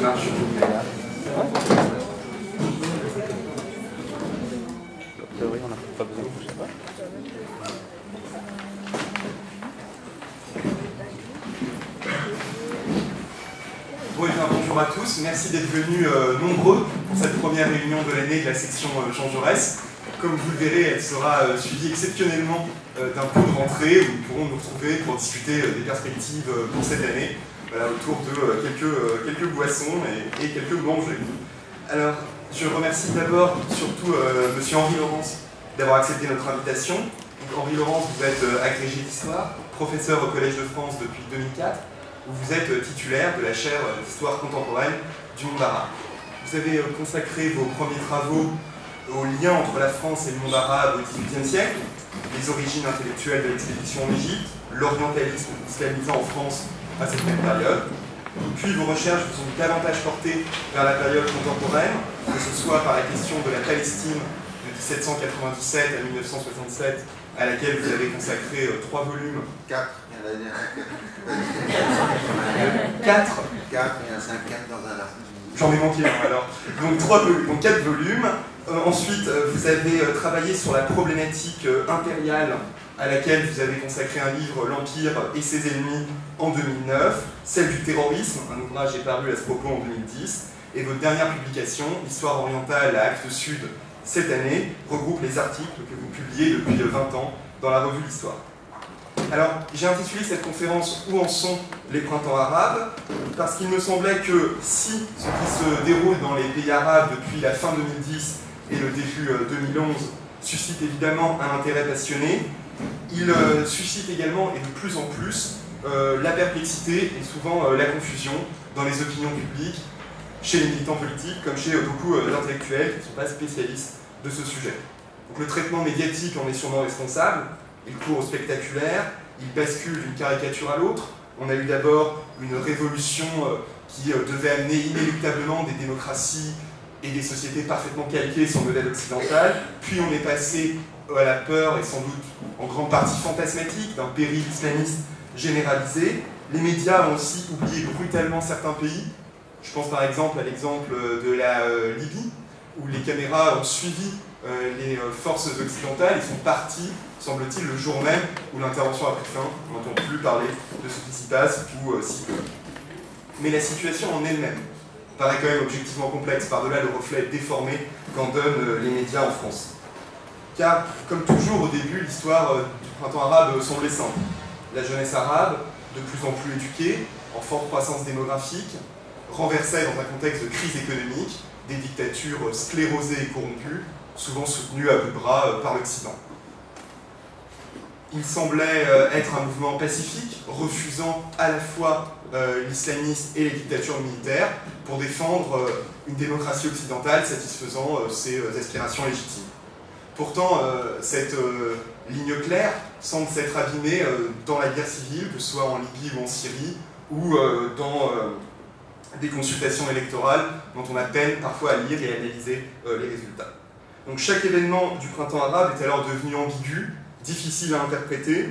marche. A priori, on n'a pas besoin de bouger pas. Bon, bonjour à tous, merci d'être venus nombreux pour cette première réunion de l'année de la section Jean Jaurès. Comme vous le verrez, elle sera suivie exceptionnellement d'un pot de rentrée où nous pourrons nous retrouver pour discuter des perspectives pour cette année, autour de quelques boissons et quelques boulangers. Alors, je remercie d'abord surtout Monsieur Henri Laurence d'avoir accepté notre invitation. Donc, Henri Laurence, vous êtes agrégé d'histoire, professeur au Collège de France depuis 2004, où vous êtes titulaire de la chaire d'histoire contemporaine du monde arabe. Vous avez consacré vos premiers travaux au lien entre la France et le monde arabe au XVIIIe siècle, les origines intellectuelles de l'expédition en Égypte, l'orientalisme islamisant en France à cette même période. Puis vos recherches vous sont davantage portées vers la période contemporaine, que ce soit par la question de la Palestine de 1797 à 1967, à laquelle vous avez consacré 3 volumes. 4, il y en a un 4 il y a un 5 dans un article. J'en ai manqué un alors. Donc 4 volumes. Ensuite, vous avez travaillé sur la problématique impériale à laquelle vous avez consacré un livre, L'Empire et ses ennemis, en 2009, celle du terrorisme, un ouvrage est paru à ce propos en 2010, et votre dernière publication, Histoire orientale à Actes Sud, cette année, regroupe les articles que vous publiez depuis 20 ans dans la revue L'Histoire. Alors, j'ai intitulé cette conférence « Où en sont les printemps arabes ?» parce qu'il me semblait que si ce qui se déroule dans les pays arabes depuis la fin 2010 et le début 2011 suscite évidemment un intérêt passionné, il suscite également, et de plus en plus, la perplexité et souvent la confusion dans les opinions publiques, chez les militants politiques comme chez beaucoup d'intellectuels qui ne sont pas spécialistes de ce sujet. Donc le traitement médiatique en est sûrement responsable, il court au spectaculaire, il bascule d'une caricature à l'autre. On a eu d'abord une révolution qui devait amener inéluctablement des démocraties et des sociétés parfaitement calquées sur le modèle occidental, puis on est passé à la peur, et sans doute en grande partie fantasmatique, d'un péril islamiste généralisé. Les médias ont aussi oublié brutalement certains pays. Je pense par exemple à l'exemple de la Libye, où les caméras ont suivi les forces occidentales et sont parties, semble-t-il, le jour même où l'intervention a pris fin. On n'entend plus parler de ce qui s'y passe, ou si peu. Mais la situation en elle-même paraît quand même objectivement complexe, par-delà le reflet déformé qu'en donnent les médias en France. Car, comme toujours au début, l'histoire du printemps arabe semblait simple. La jeunesse arabe, de plus en plus éduquée, en forte croissance démographique, renversait dans un contexte de crise économique des dictatures sclérosées et corrompues, souvent soutenues à bout de bras par l'Occident. Il semblait être un mouvement pacifique, refusant à la fois l'islamisme et les dictatures militaires pour défendre une démocratie occidentale satisfaisant ses aspirations légitimes. Pourtant, cette ligne claire semble s'être abîmée dans la guerre civile, que ce soit en Libye ou en Syrie, ou dans des consultations électorales dont on a peine parfois à lire et à analyser les résultats. Donc chaque événement du printemps arabe est alors devenu ambigu, difficile à interpréter.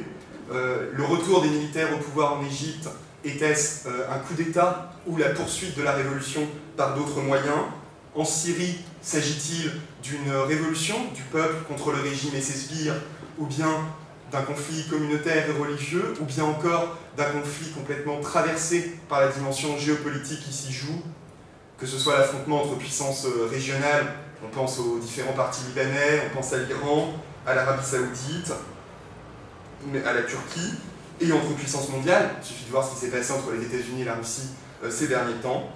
Le retour des militaires au pouvoir en Égypte était-ce un coup d'État ou la poursuite de la révolution par d'autres moyens? En Syrie, s'agit-il d'une révolution du peuple contre le régime et ses sbires, ou bien d'un conflit communautaire et religieux, ou bien encore d'un conflit complètement traversé par la dimension géopolitique qui s'y joue, que ce soit l'affrontement entre puissances régionales, on pense aux différents partis libanais, on pense à l'Iran, à l'Arabie Saoudite, à la Turquie, et entre puissances mondiales. Il suffit de voir ce qui s'est passé entre les États-Unis et la Russie ces derniers temps.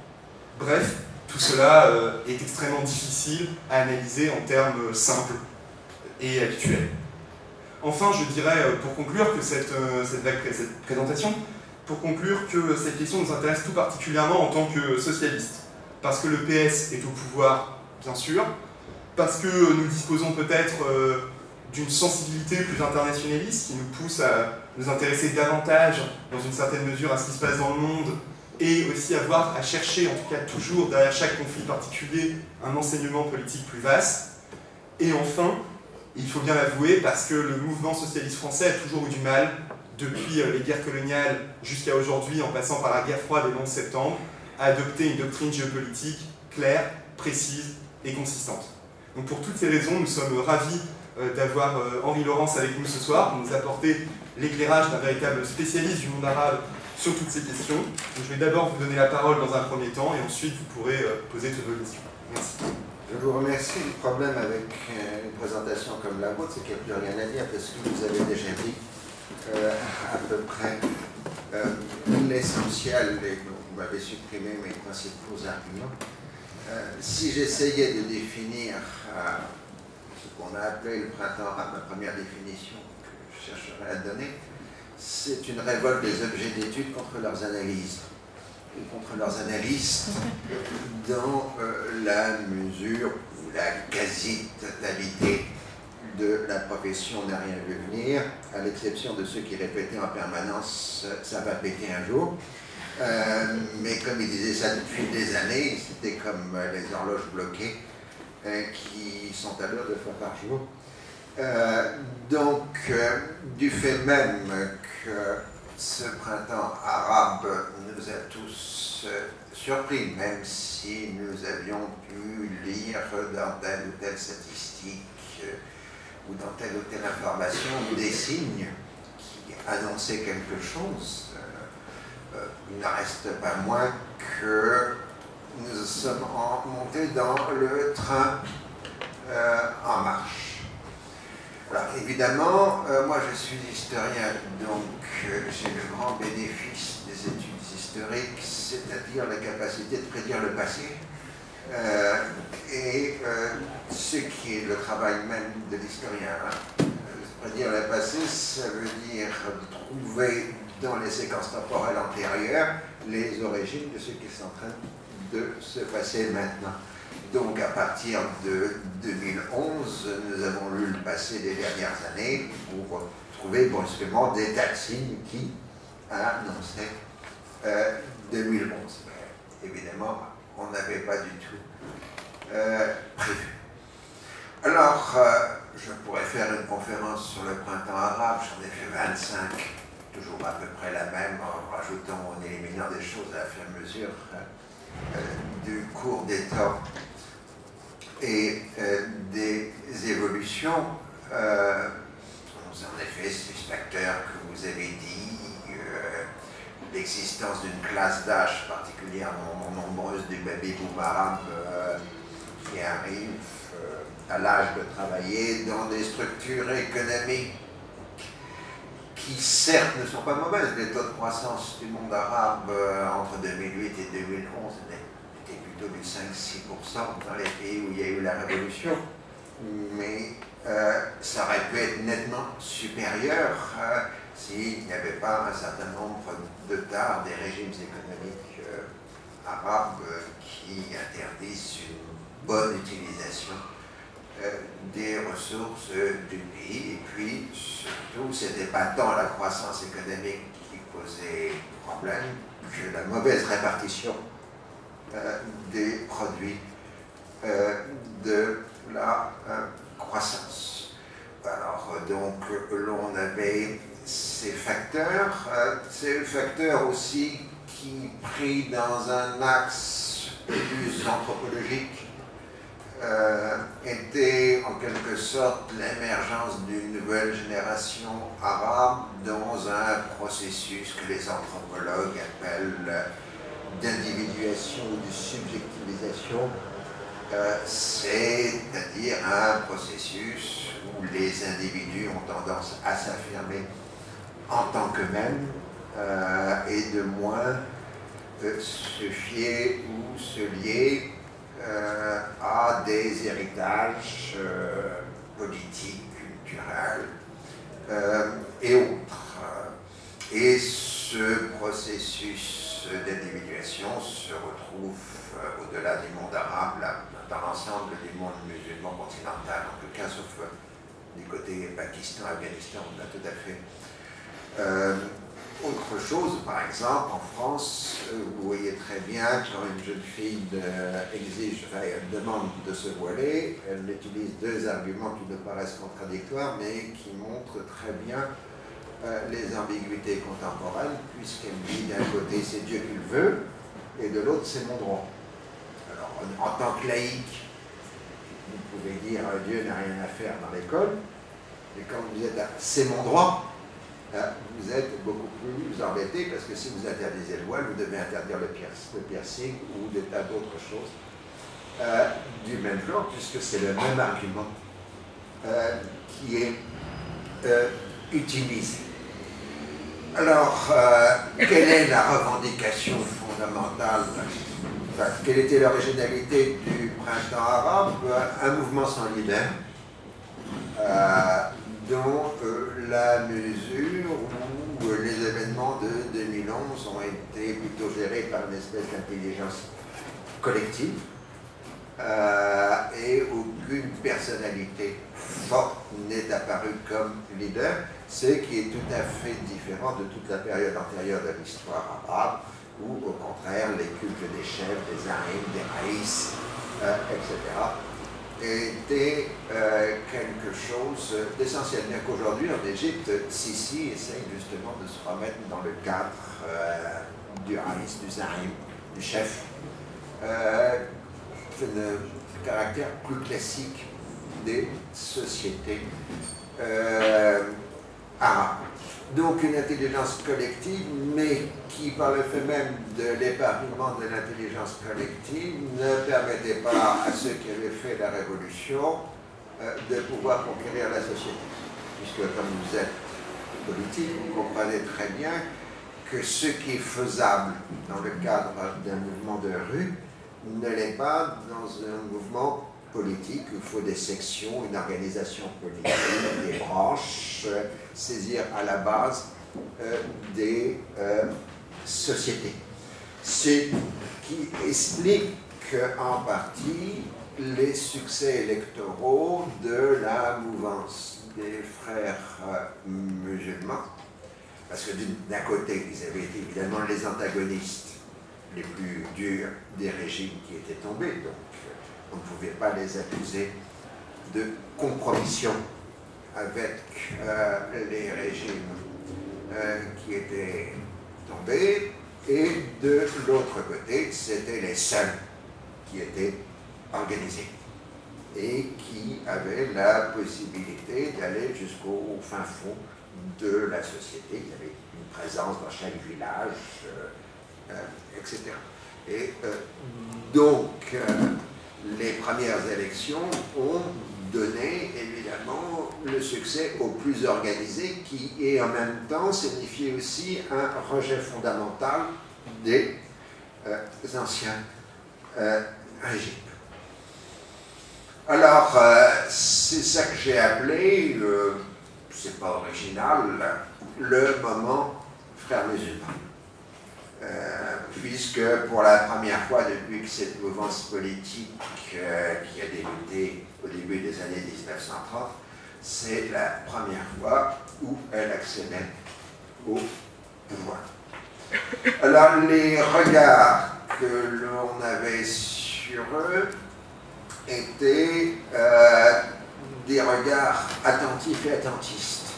Bref, tout cela est extrêmement difficile à analyser en termes simples et habituels. Enfin, je dirais, pour conclure, que cette présentation, pour conclure que cette question nous intéresse tout particulièrement en tant que socialistes. Parce que le PS est au pouvoir, bien sûr, parce que nous disposons peut-être d'une sensibilité plus internationaliste qui nous pousse à nous intéresser davantage, dans une certaine mesure, à ce qui se passe dans le monde, et aussi à chercher, en tout cas toujours derrière chaque conflit particulier, un enseignement politique plus vaste. Et enfin, il faut bien l'avouer, parce que le mouvement socialiste français a toujours eu du mal, depuis les guerres coloniales jusqu'à aujourd'hui, en passant par la guerre froide et le 11 septembre, à adopter une doctrine géopolitique claire, précise et consistante. Donc pour toutes ces raisons, nous sommes ravis d'avoir Henri Laurence avec nous ce soir, pour nous apporter l'éclairage d'un véritable spécialiste du monde arabe sur toutes ces questions. Donc je vais d'abord vous donner la parole dans un premier temps et ensuite vous pourrez poser toutes vos questions. Merci. Je vous remercie. Le problème avec une présentation comme la vôtre, c'est qu'il n'y a plus rien à dire parce que vous avez déjà dit à peu près l'essentiel et vous m'avez supprimé mes principaux arguments. Si j'essayais de définir ce qu'on a appelé le printemps arabe, ma première définition que je chercherai à donner, c'est une révolte des objets d'étude contre leurs analyses. Et contre leurs analystes dans la mesure où la quasi-totalité de la profession n'a rien vu venir, à l'exception de ceux qui répétaient en permanence « ça va péter un jour ». Mais comme ils disaient ça depuis des années, c'était comme les horloges bloquées qui sont à l'heure 2 fois par jour. Donc, du fait même que ce printemps arabe nous a tous surpris, même si nous avions pu lire dans telle ou telle statistique ou dans telle ou telle information des signes qui annonçaient quelque chose, il n'en reste pas moins que nous sommes montés dans le train en marche. Alors évidemment, moi je suis historien, donc j'ai le grand bénéfice des études historiques, c'est-à-dire la capacité de prédire le passé. Ce qui est le travail même de l'historien. Prédire le passé, ça veut dire trouver dans les séquences temporelles antérieures les origines de ce qui est en train de se passer maintenant. Donc à partir de 2011, nous avons lu le passé des dernières années pour trouver brusquement des tas de signes qui annonçaient 2011. Mais évidemment, on n'avait pas du tout prévu. Alors, je pourrais faire une conférence sur le printemps arabe, j'en ai fait 25, toujours à peu près la même, en rajoutant, en éliminant des choses à la mesure du cours des temps et des évolutions. En effet, ces facteurs que vous avez dit, l'existence d'une classe d'âge particulièrement nombreuse des baby-boom arabes qui arrivent à l'âge de travailler dans des structures économiques qui certes ne sont pas mauvaises. Les taux de croissance du monde arabe entre 2008 et 2011 étaient plutôt du 5-6% dans les pays où il y a eu la révolution, mais ça aurait pu être nettement supérieur s'il n'y avait pas un certain nombre de tares des régimes économiques arabes qui interdisent une bonne utilisation des ressources du pays. Et puis, surtout, ce n'était pas tant la croissance économique qui posait problème que la mauvaise répartition des produits de la croissance. Alors, donc, l'on avait ces facteurs aussi qui, pris dans un axe plus anthropologique, était en quelque sorte l'émergence d'une nouvelle génération arabe dans un processus que les anthropologues appellent d'individuation ou de subjectivisation, c'est-à-dire un processus où les individus ont tendance à s'affirmer en tant qu'eux-mêmes et de moins se fier ou se lier à des héritages politiques, culturels et autres. Et ce processus d'individuation se retrouve au-delà du monde arabe, dans l'ensemble du monde musulman continental, en tout cas, sauf du côté Pakistan, Afghanistan, on a tout à fait. Autre chose, par exemple, en France, vous voyez très bien quand une jeune fille demande de se voiler, elle utilise deux arguments qui nous paraissent contradictoires, mais qui montrent très bien les ambiguïtés contemporaines, puisqu'elle dit d'un côté c'est Dieu qui le veut, et de l'autre c'est mon droit. Alors en tant que laïc, vous pouvez dire Dieu n'a rien à faire dans l'école, et quand vous êtes à c'est mon droit, vous êtes beaucoup plus embêté parce que si vous interdisez le voile, vous devez interdire le piercing ou des tas d'autres choses du même genre, puisque c'est le même argument qui est utilisé. Alors, quelle est la revendication fondamentale? Enfin, quelle était l'originalité du printemps arabe? Un mouvement sans leader, dont la mesure où les événements de 2011 ont été plutôt gérés par une espèce d'intelligence collective et aucune personnalité forte n'est apparue comme leader, ce qui est tout à fait différent de toute la période antérieure de l'histoire arabe, où au contraire les cultes des chefs, des haïms, des raïs, etc., était quelque chose d'essentiel. Bien qu'aujourd'hui, en Égypte, Sisi essaye justement de se remettre dans le cadre du raïs, du zaïm, du chef, un caractère plus classique des sociétés arabes. Donc une intelligence collective, mais qui, par le fait même de l'épargnement de l'intelligence collective, ne permettait pas à ceux qui avaient fait la révolution de pouvoir conquérir la société. Puisque comme vous êtes politique, vous comprenez très bien que ce qui est faisable dans le cadre d'un mouvement de rue ne l'est pas dans un mouvement politique. Il faut des sections, une organisation politique, des branches, saisir à la base des sociétés. Ce qui explique en partie les succès électoraux de la mouvance des frères musulmans, parce que d'un côté, ils avaient été évidemment les antagonistes les plus durs des régimes qui étaient tombés, donc on ne pouvait pas les accuser de compromission avec les régimes qui étaient tombés, et de l'autre côté, c'était les seuls qui étaient organisés et qui avaient la possibilité d'aller jusqu'au fin fond de la société. Il y avait une présence dans chaque village, etc. Et donc, les premières élections ont donné évidemment le succès aux plus organisés, qui et en même temps signifiait aussi un rejet fondamental des anciens régimes. Alors, c'est ça que j'ai appelé, c'est pas original, le moment frères musulmans. Puisque pour la première fois depuis que cette mouvance politique qui a débuté au début des années 1930, c'est la première fois où elle accédait au pouvoir. Alors les regards que l'on avait sur eux étaient des regards attentifs et attentistes.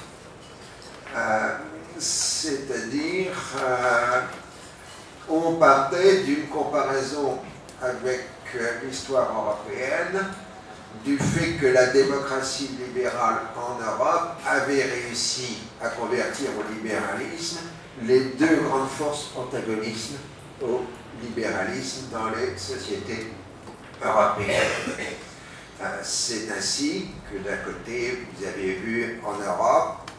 C'est-à-dire on partait d'une comparaison avec l'histoire européenne, du fait que la démocratie libérale en Europe avait réussi à convertir au libéralisme les deux grandes forces antagonistes au libéralisme dans les sociétés européennes. C'est ainsi que d'un côté, vous avez vu en Europe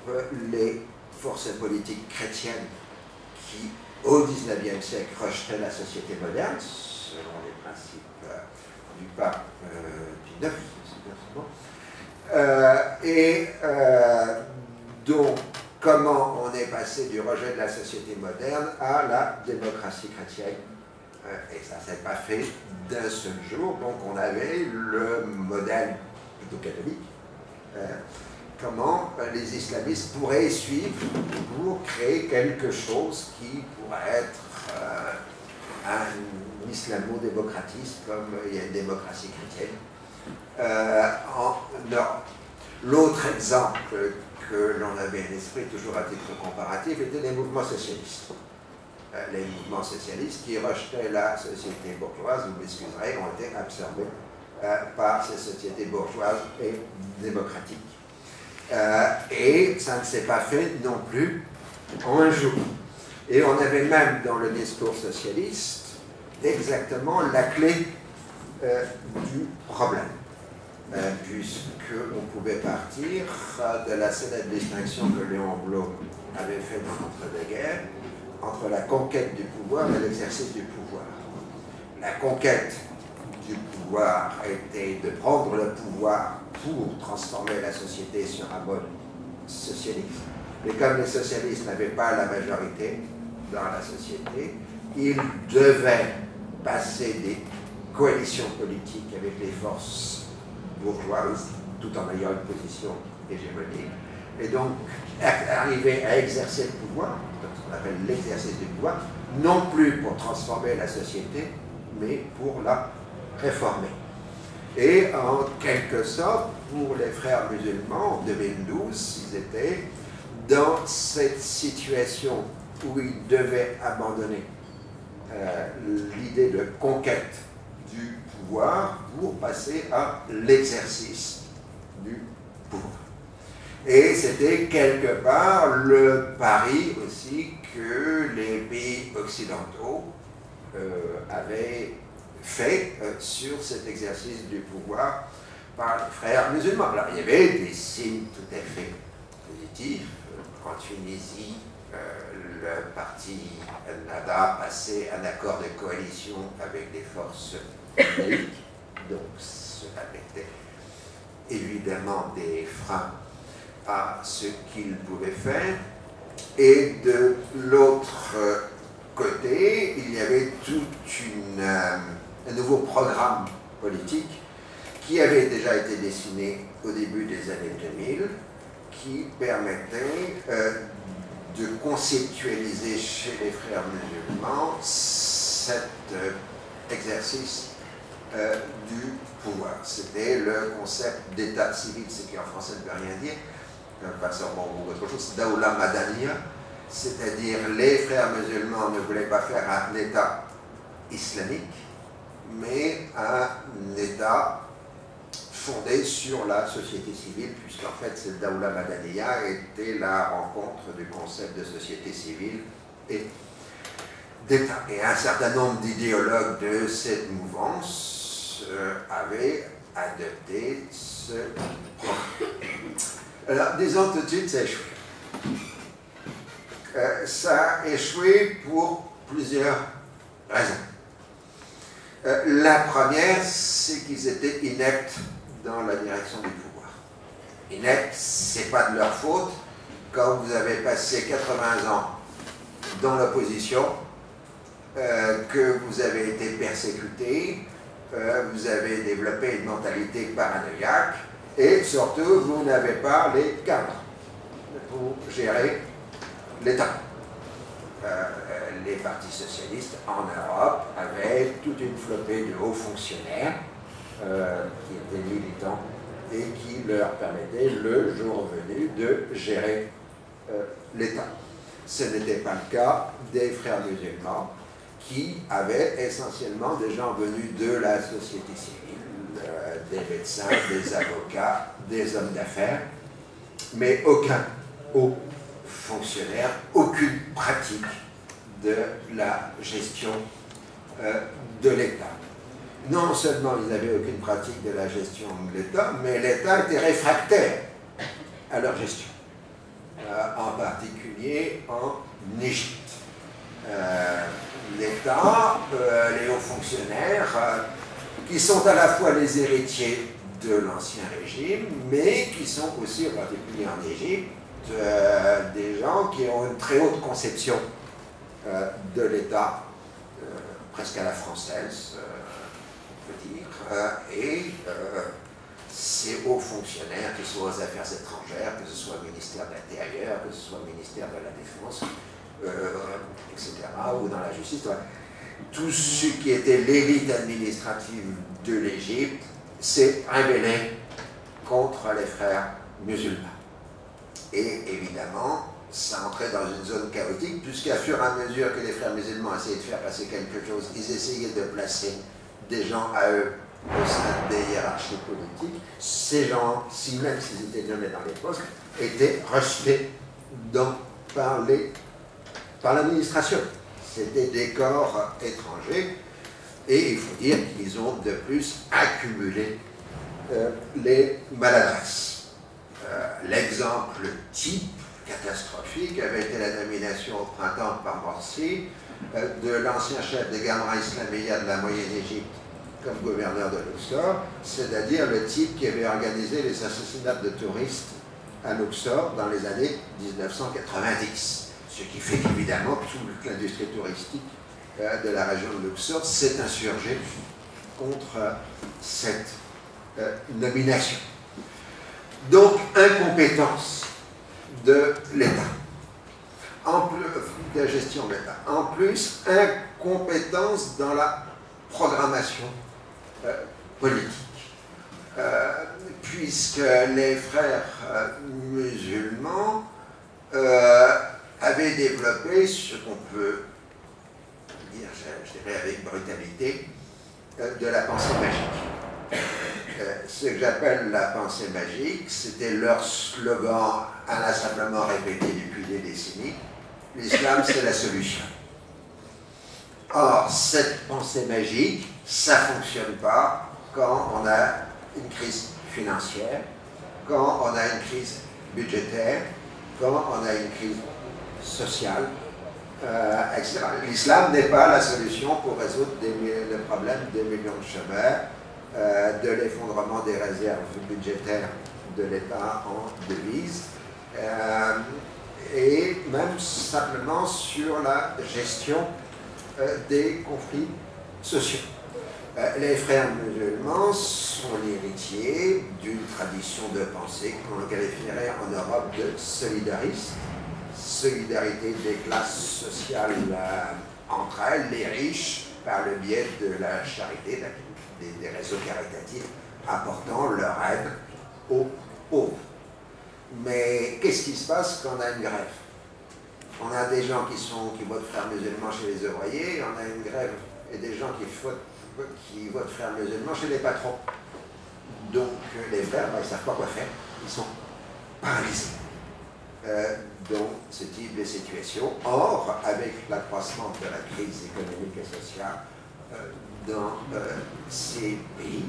les forces politiques chrétiennes qui, au XIXe siècle, rejetaient la société moderne, selon les principes du pape Pie IX, donc, comment on est passé du rejet de la société moderne à la démocratie chrétienne. Et ça ne s'est pas fait d'un seul jour, donc on avait le modèle plutôt catholique. Comment les islamistes pourraient suivre pour créer quelque chose qui pourrait être un islamo-démocratisme comme il y a une démocratie chrétienne en Europe. L'autre exemple que l'on avait à l'esprit, toujours à titre comparatif, était les mouvements socialistes. les mouvements socialistes qui rejetaient la société bourgeoise, vous m'excuserez, ont été absorbés par ces sociétés bourgeoises et démocratiques. Et ça ne s'est pas fait non plus en un jour. Et on avait même dans le discours socialiste exactement la clé du problème, puisqu'on pouvait partir de la célèbre distinction que Léon Blum avait faite dans l'entre-deux-guerres entre la conquête du pouvoir et l'exercice du pouvoir. La conquête du pouvoir était de prendre le pouvoir pour transformer la société sur un mode socialiste. Mais comme les socialistes n'avaient pas la majorité dans la société, ils devaient passer des coalitions politiques avec les forces bourgeoises, tout en ayant une position hégémonique, et donc arriver à exercer le pouvoir, ce qu'on appelle l'exercice du pouvoir, non plus pour transformer la société, mais pour la réformer. Et en quelque sorte, pour les frères musulmans, en 2012, ils étaient dans cette situation où ils devaient abandonner l'idée de conquête du pouvoir pour passer à l'exercice du pouvoir. Et c'était quelque part le pari aussi que les pays occidentaux avaient fait sur cet exercice du pouvoir par les frères musulmans. Alors, il y avait des signes tout à fait positifs. En Tunisie, le parti Ennahda passait un accord de coalition avec des forces laïques, donc cela mettait évidemment des freins à ce qu'il pouvait faire. Et de l'autre côté, il y avait tout un nouveau programme politique qui avait déjà été dessiné au début des années 2000, qui permettait de conceptualiser chez les frères musulmans cet exercice du pouvoir. C'était le concept d'état civil, ce qui en français ne veut rien dire, pas seulement ou autre chose, Daoula Madaniya, c'est-à-dire les frères musulmans ne voulaient pas faire un état islamique, mais un état fondé sur la société civile, puisqu'en fait, cette Daoula Madaniya était la rencontre du concept de société civile et d'État. Et un certain nombre d'idéologues de cette mouvance avaient adopté ce programme. Alors, disons tout de suite, ça a échoué. Ça a échoué pour plusieurs raisons. La première, c'est qu'ils étaient ineptes dans la direction du pouvoir. Ineptes, c'est pas de leur faute. Quand vous avez passé 80 ans dans l'opposition, que vous avez été persécuté, vous avez développé une mentalité paranoïaque, et surtout, vous n'avez pas les cadres pour gérer l'État. Les partis socialistes en Europe avaient toute une flopée de hauts fonctionnaires qui étaient militants et qui leur permettaient, le jour venu, de gérer l'État. Ce n'était pas le cas des frères musulmans qui avaient essentiellement des gens venus de la société civile, des médecins, des avocats, des hommes d'affaires, mais aucun haut fonctionnaire, aucune pratique de la gestion de l'État. Non seulement ils n'avaient aucune pratique de la gestion de l'État, mais l'État était réfractaire à leur gestion, en particulier en Égypte. L'État, les hauts fonctionnaires, qui sont à la fois les héritiers de l'ancien régime, mais qui sont aussi, en particulier en Égypte, des gens qui ont une très haute conception de l'État, presque à la française, on peut dire, et ces hauts fonctionnaires, que ce soit aux affaires étrangères, que ce soit au ministère de l'Intérieur, que ce soit au ministère de la Défense, etc., ou dans la justice, tout ce qui était l'élite administrative de l'Égypte s'est rebellé contre les frères musulmans. Et évidemment, ça entrait dans une zone chaotique, puisqu'à fur et à mesure que les frères musulmans essayaient de faire passer quelque chose, ils essayaient de placer des gens à eux au sein des hiérarchies politiques. Ces gens, même s'ils étaient nommés dans les postes, étaient rejetés par l'administration. C'était des corps étrangers, et il faut dire qu'ils ont de plus accumulé les maladresses. L'exemple type catastrophique avait été la nomination au printemps par Morsi de l'ancien chef des Gamra Islamiyya de la Moyenne-Égypte comme gouverneur de Luxor, c'est-à-dire le type qui avait organisé les assassinats de touristes à Luxor dans les années 1990. Ce qui fait qu'évidemment toute l'industrie touristique de la région de Luxor s'est insurgée contre cette nomination. Donc, incompétence de l'État, en plus de gestion de l'État. En plus, incompétence dans la programmation politique, puisque les frères musulmans avaient développé ce qu'on peut dire, je dirais avec brutalité, de la pensée magique. Ce que j'appelle la pensée magique, c'était leur slogan inlassablement répété depuis des décennies. L'islam, c'est la solution. Or, cette pensée magique, ça ne fonctionne pas quand on a une crise financière, quand on a une crise budgétaire, quand on a une crise sociale, etc. L'islam n'est pas la solution pour résoudre le problème des millions de chômeurs, de l'effondrement des réserves budgétaires de l'État en devises, et même simplement sur la gestion des conflits sociaux. Les frères musulmans sont l'héritier d'une tradition de pensée qu'on qualifierait en Europe de solidariste, solidarité des classes sociales entre elles, les riches, par le biais de la charité, des réseaux caritatifs apportant leur aide aux pauvres. Mais qu'est-ce qui se passe quand on a une grève? On a des gens qui votent frères musulmans chez les ouvriers, on a une grève et des gens qui votent frères musulmans chez les patrons. Donc les frères, ils ne savent pas quoi faire, ils sont paralysés. Donc ce type de situation. Or, avec l'accroissement de la crise économique et sociale dans ces pays,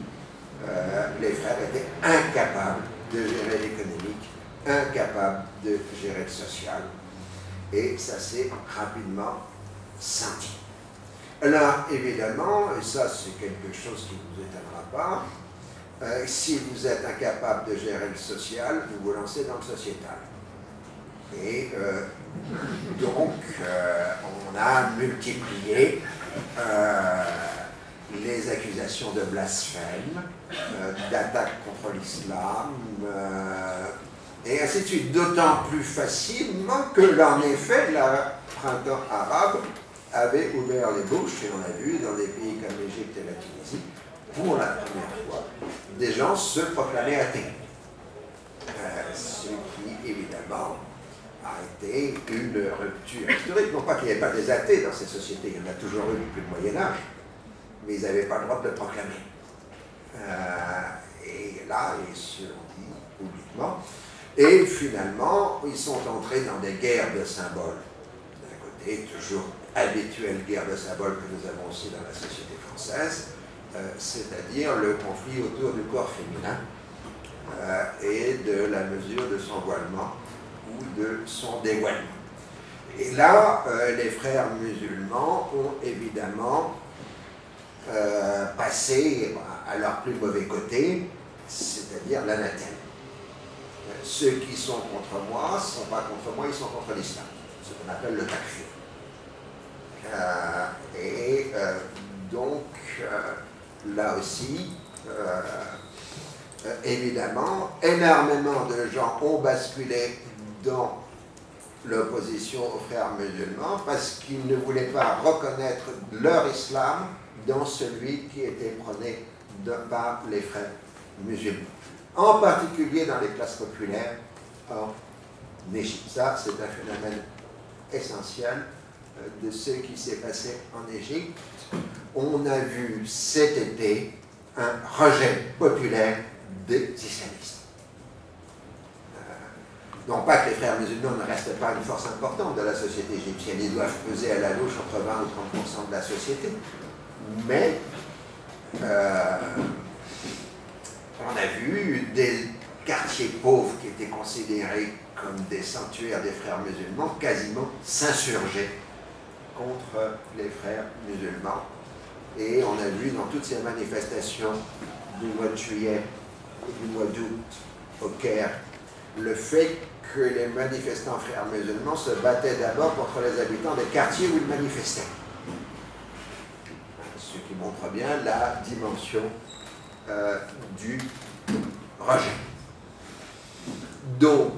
les frères étaient incapables de gérer l'économique, incapables de gérer le social, et ça s'est rapidement senti. Alors, évidemment, et ça c'est quelque chose qui ne vous étonnera pas, si vous êtes incapable de gérer le social, vous vous lancez dans le sociétal. Et donc, on a multiplié les accusations de blasphème, d'attaque contre l'islam, et ainsi de suite. D'autant plus facilement que, en effet, le printemps arabe avait ouvert les bouches, et on a vu dans des pays comme l'Égypte et la Tunisie, pour la première fois, des gens se proclamer athées. Ce qui, évidemment, a été une rupture historique. Non pas qu'il n'y ait pas des athées dans ces sociétés, il y en a toujours eu depuis le Moyen-Âge, mais ils n'avaient pas le droit de le proclamer. Et là, ils se l'ont dit publiquement. Et finalement, ils sont entrés dans des guerres de symboles. D'un côté, toujours habituelle guerre de symboles que nous avons aussi dans la société française, c'est-à-dire le conflit autour du corps féminin et de la mesure de son voilement ou de son dévoilement. Et là, les frères musulmans ont évidemment passé à leur plus mauvais côté, c'est-à-dire l'anathème. Ceux qui sont contre moi ne sont pas contre moi, ils sont contre l'islam, ce qu'on appelle le takfir. Donc, là aussi, évidemment, énormément de gens ont basculé dans l'opposition aux frères musulmans parce qu'ils ne voulaient pas reconnaître leur islam dans celui qui était prôné par les frères musulmans, en particulier dans les classes populaires en Égypte. Ça, c'est un phénomène essentiel de ce qui s'est passé en Égypte. On a vu cet été un rejet populaire des islamistes. Non pas que les frères musulmans ne restent pas une force importante de la société égyptienne, ils doivent peser à la louche entre 20 ou 30% de la société, mais on a vu des quartiers pauvres qui étaient considérés comme des sanctuaires des frères musulmans quasiment s'insurger contre les frères musulmans. Et on a vu dans toutes ces manifestations du mois de juillet et du mois d'août au Caire le fait que les manifestants frères musulmans se battaient d'abord contre les habitants des quartiers où ils manifestaient. Ce qui montre bien la dimension du rejet. Donc,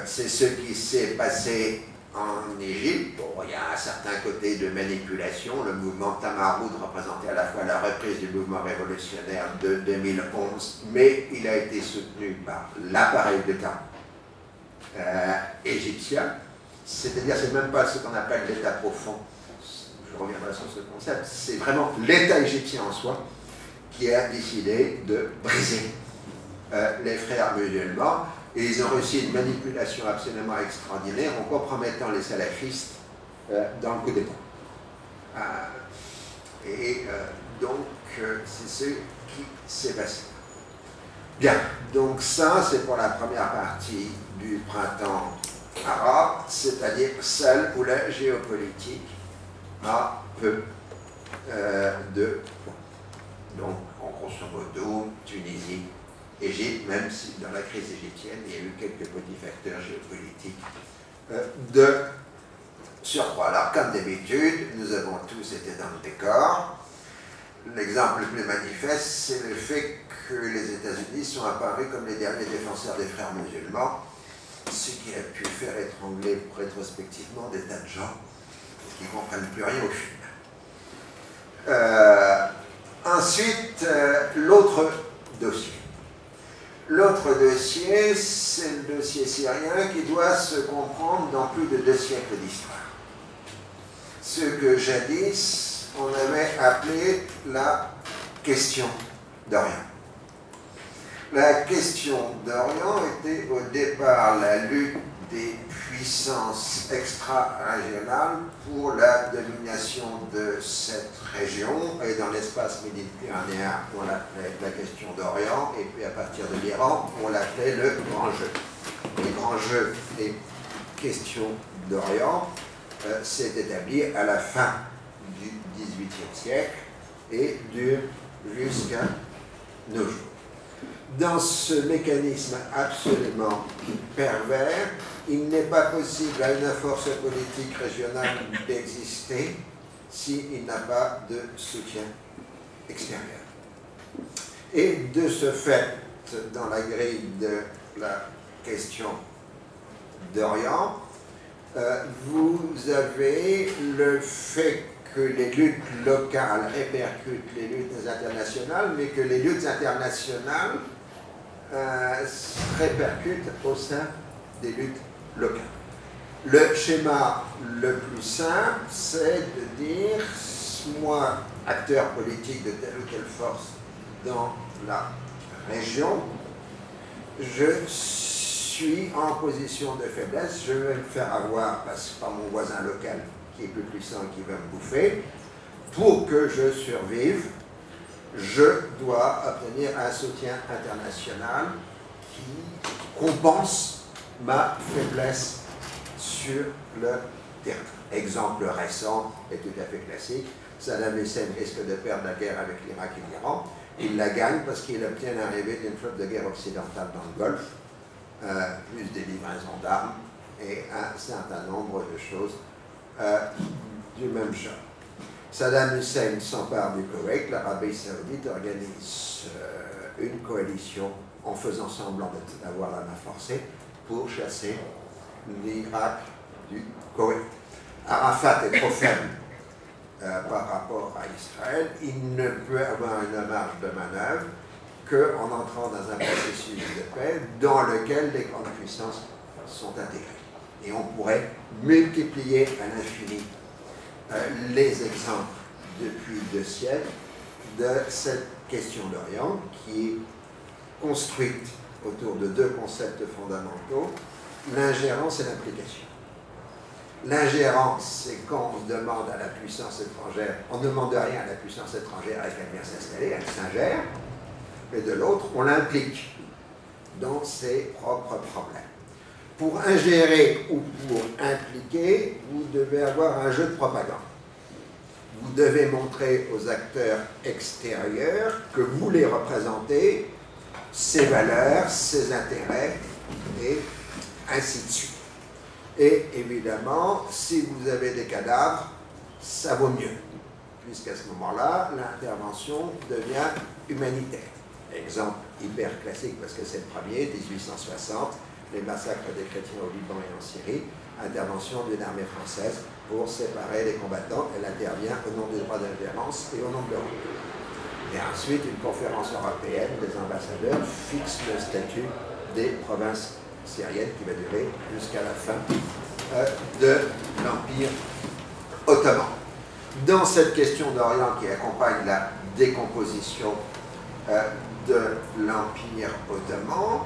c'est ce qui s'est passé en Égypte. Bon, il y a un certain côté de manipulation. Le mouvement Tamaroud représentait à la fois la reprise du mouvement révolutionnaire de 2011, mais il a été soutenu par l'appareil d'État égyptien. C'est-à-dire, c'est même pas ce qu'on appelle l'État profond. Je reviendrai sur ce concept. C'est vraiment l'État égyptien en soi qui a décidé de briser les frères musulmans. Et ils ont réussi une manipulation absolument extraordinaire en compromettant les salafistes dans le coup d'État. Donc, c'est ce qui s'est passé. Bien, donc ça, c'est pour la première partie du printemps arabe, c'est-à-dire celle où la géopolitique a peu de poids. Donc, en grosso modo, Tunisie, Égypte, même si dans la crise égyptienne, il y a eu quelques petits facteurs géopolitiques de surcroît. Alors, comme d'habitude, nous avons tous été dans le décor. L'exemple le plus manifeste, c'est le fait que les États-Unis sont apparus comme les derniers défenseurs des frères musulmans, ce qui a pu faire étrangler rétrospectivement des tas de gens qui ne comprennent plus rien au film. Ensuite, l'autre dossier. L'autre dossier, c'est le dossier syrien qui doit se comprendre dans plus de 2 siècles d'histoire. Ce que jadis, on avait appelé la question d'Orient. La question d'Orient était au départ la lutte des puissances extra-régionales pour la domination de cette région, et dans l'espace méditerranéen, on l'appelait la question d'Orient, et puis à partir de l'Iran, on l'appelait le grand jeu. Le grand jeu des questions d'Orient s'est établi à la fin du XVIIIe siècle et dure jusqu'à nos jours. Dans ce mécanisme absolument pervers, il n'est pas possible à une force politique régionale d'exister s'il n'a pas de soutien extérieur. Et de ce fait, dans la grille de la question d'Orient, vous avez le fait que les luttes locales répercutent les luttes internationales, mais que les luttes internationales répercutent au sein des luttes locales. Le schéma le plus simple, c'est de dire, moi, acteur politique de telle ou telle force dans la région, je suis en position de faiblesse, je vais me faire avoir par mon voisin local qui est plus puissant et qui va me bouffer. Pour que je survive, je dois obtenir un soutien international qui compense ma faiblesse sur le terrain. Exemple récent et tout à fait classique, Saddam Hussein risque de perdre la guerre avec l'Irak et l'Iran. Il la gagne parce qu'il obtient l'arrivée d'une flotte de guerre occidentale dans le Golfe, plus des livraisons d'armes et un certain nombre de choses du même genre. Saddam Hussein s'empare du Koweït, l'Arabie Saoudite organise une coalition en faisant semblant d'avoir la main forcée pour chasser l'Irak du Koweït. Arafat est trop faible par rapport à Israël, il ne peut avoir une marge de manœuvre qu'en entrant dans un processus de paix dans lequel les grandes puissances sont intégrés. Et on pourrait multiplier à l'infini les exemples depuis 2 siècles de cette question d'Orient qui est construite autour de 2 concepts fondamentaux, l'ingérence et l'implication. L'ingérence, c'est quand on demande à la puissance étrangère, on ne demande rien à la puissance étrangère avec laquelle elle vient s'installer, elle s'ingère, mais de l'autre, on l'implique dans ses propres problèmes. Pour ingérer ou pour impliquer, vous devez avoir un jeu de propagande. Vous devez montrer aux acteurs extérieurs que vous les représentez, ses valeurs, ses intérêts, et ainsi de suite. Et évidemment, si vous avez des cadavres, ça vaut mieux, puisqu'à ce moment-là, l'intervention devient humanitaire. Exemple hyper classique, parce que c'est le premier, 1860, les massacres des chrétiens au Liban et en Syrie, intervention d'une armée française pour séparer les combattants. Elle intervient au nom du droit d'ingérence et au nom de l'Europe. Et ensuite, une conférence européenne des ambassadeurs fixe le statut des provinces syriennes qui va durer jusqu'à la fin de l'Empire ottoman. Dans cette question d'Orient qui accompagne la décomposition de l'Empire ottoman,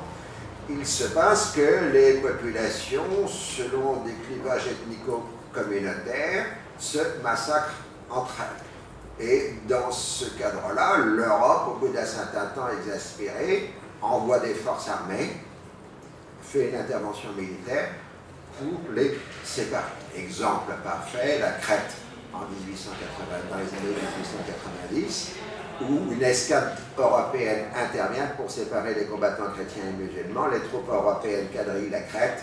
il se passe que les populations, selon des clivages ethnico-communautaires, se massacrent entre elles. Et dans ce cadre-là, l'Europe, au bout d'un certain temps exaspérée, envoie des forces armées, fait une intervention militaire pour les séparer. Exemple parfait, la Crète en 1880, dans les années 1890, où une escadre européenne intervient pour séparer les combattants chrétiens et musulmans. Les troupes européennes quadrillent la Crète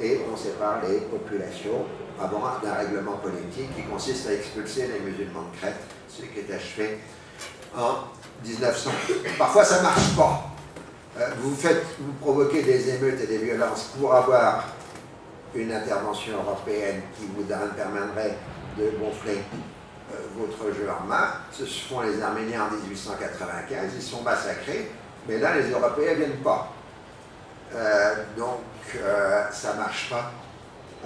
et on sépare les populations avant d'un règlement politique qui consiste à expulser les musulmans de Crète, ce qui est achevé en 1900. Parfois ça ne marche pas. Vous provoquez des émeutes et des violences pour avoir une intervention européenne qui vous permettrait de gonfler votre jeu en main. Ce font les Arméniens en 1895, ils sont massacrés, mais là les Européens ne viennent pas. Donc ça ne marche pas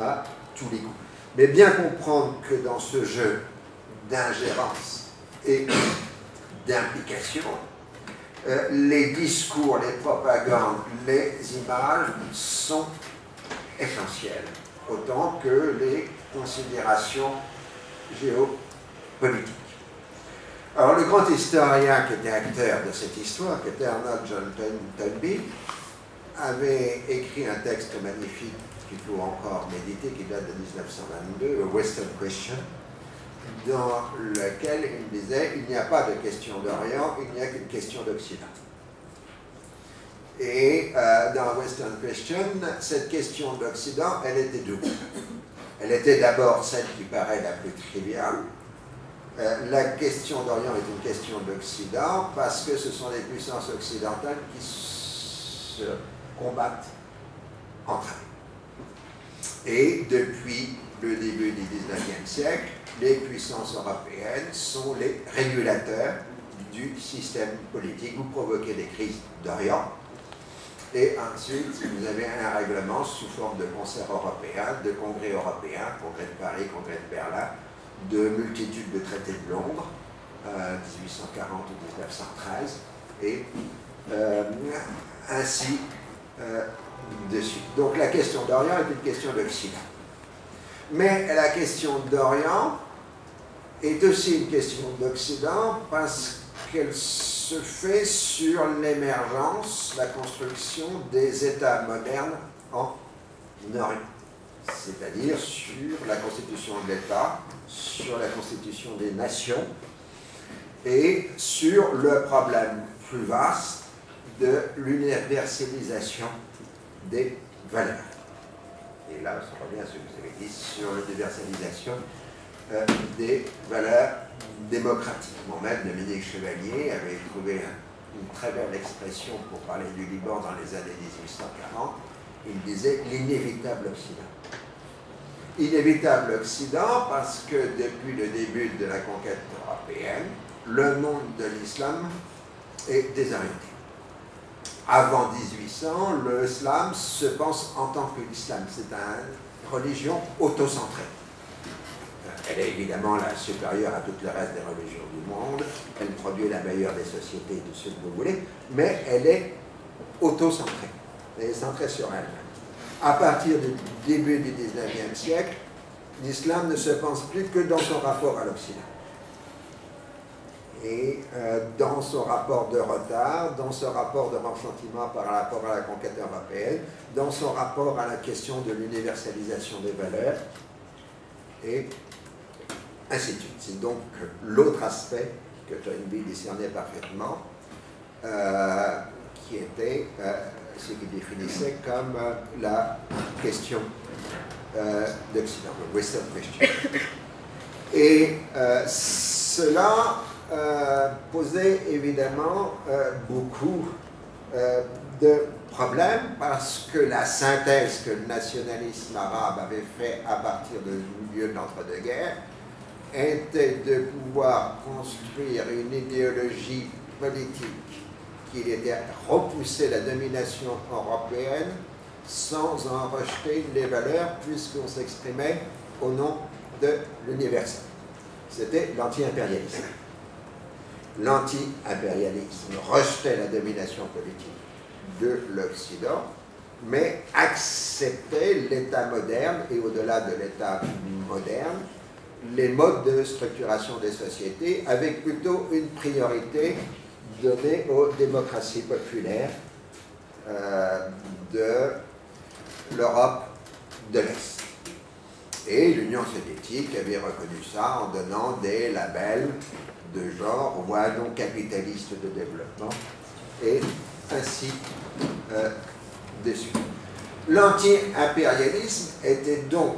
à tous les coups. Mais bien comprendre que dans ce jeu d'ingérence et d'implication, les discours, les propagandes, les images sont essentielles, autant que les considérations géopolitiques. Alors le grand historien qui était acteur de cette histoire, qui était Arnold John Toynbee, avait écrit un texte magnifique qu'il faut encore méditer, qui date de 1922, A Western Question, dans lequel il disait « Il n'y a pas de question d'Orient, il n'y a qu'une question d'Occident ». Et dans Western Question, cette question d'Occident, elle était double. Elle était d'abord celle qui paraît la plus triviale. La question d'Orient est une question d'Occident parce que ce sont les puissances occidentales qui se combattent entre elles. Et depuis le début du XIXe siècle, les puissances européennes sont les régulateurs du système politique. Vous provoquez des crises d'Orient, et ensuite vous avez un règlement sous forme de concert européen, de congrès européen, congrès de Paris, congrès de Berlin, de multitudes de traités de Londres, 1840 ou 1913, et ainsi de suite. Donc la question d'Orient est une question d'Occident. Mais la question d'Orient est aussi une question d'Occident parce qu'elle se fait sur l'émergence, la construction des États modernes en Orient. C'est-à-dire sur la constitution de l'État, sur la constitution des nations et sur le problème plus vaste de l'universalisation des valeurs. Et là, ça revient à ce que vous avez dit sur l'universalisation des valeurs démocratiques. Mon maître, Dominique Chevalier, avait trouvé une très belle expression pour parler du Liban dans les années 1840. Il disait l'inévitable Occident. Inévitable Occident parce que depuis le début de la conquête européenne, le monde de l'islam est désorienté. avant 1800, l'islam se pense en tant que l'islam. C'est une religion autocentrée. Elle est évidemment la supérieure à tout le reste des religions du monde. Elle produit la meilleure des sociétés, de ce que vous voulez, mais elle est autocentrée. Elle est centrée sur elle-même. À partir du début du 19e siècle, l'islam ne se pense plus que dans son rapport à l'Occident. Et dans son rapport de retard, dans son rapport de ressentiment par rapport à la conquête européenne, dans son rapport à la question de l'universalisation des valeurs, et ainsi de suite. C'est donc l'autre aspect que Toynbee discernait parfaitement, qui était ce qu'il définissait comme la question d'Occident, le Western question. Et cela posait évidemment beaucoup de problèmes parce que la synthèse que le nationalisme arabe avait fait à partir du milieu de l'entre-deux-guerres était de pouvoir construire une idéologie politique qui était repousser la domination européenne sans en rejeter les valeurs puisqu'on s'exprimait au nom de l'universel. C'était l'anti-impérialisme. L'anti-impérialisme rejetait la domination politique de l'Occident, mais acceptait l'État moderne et au-delà de l'État moderne, les modes de structuration des sociétés avec plutôt une priorité donnée aux démocraties populaires de l'Europe de l'Est. Et l'Union soviétique avait reconnu ça en donnant des labels de genre non capitaliste de développement et ainsi de suite. L'anti-impérialisme était donc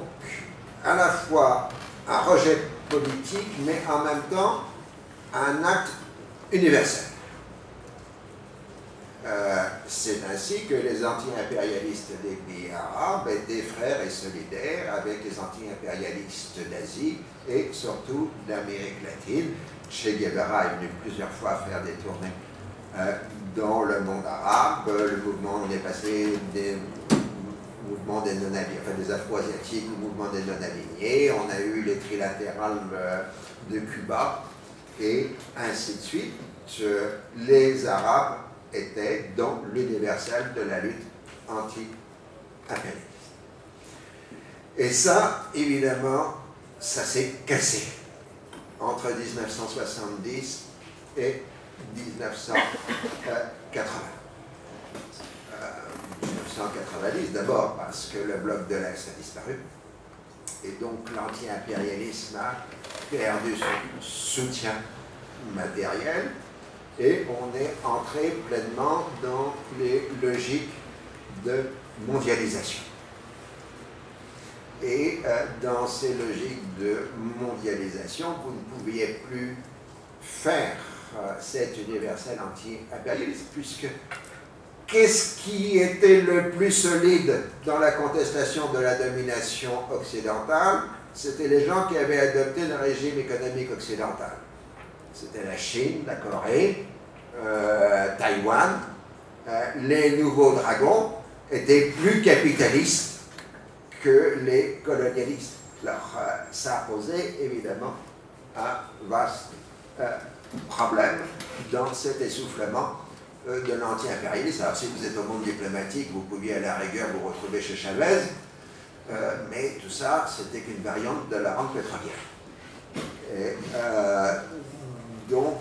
à la fois un rejet politique, mais en même temps un acte universel. C'est ainsi que les anti-impérialistes des pays arabes étaient frères et solidaires avec les anti-impérialistes d'Asie et surtout d'Amérique latine. Che Guevara est venu plusieurs fois faire des tournées dans le monde arabe. Le mouvement, on est passé des mouvements des non-alignés, enfin des Afro-Asiatiques, le mouvement des non-alignés. On a eu les trilatérales de Cuba et ainsi de suite. Les Arabes étaient dans l'universel de la lutte anti-impérialiste. Et ça, évidemment, ça s'est cassé entre 1970 et 1980. 1990 d'abord parce que le bloc de l'Est a disparu et donc l'anti-impérialisme a perdu son soutien matériel et on est entré pleinement dans les logiques de mondialisation. Et dans ces logiques de mondialisation, vous ne pouviez plus faire cet universel anti-impérialiste, puisque qu'est-ce qui était le plus solide dans la contestation de la domination occidentale? C'était les gens qui avaient adopté le régime économique occidental. C'était la Chine, la Corée, Taïwan. Les nouveaux dragons étaient plus capitalistes que les colonialistes. Alors, ça posait évidemment un vaste problème dans cet essoufflement de l'anti-impérialisme. Alors, si vous êtes au monde diplomatique, vous pouviez à la rigueur vous retrouver chez Chavez, mais tout ça, c'était qu'une variante de la rente pétrolière. Et, donc,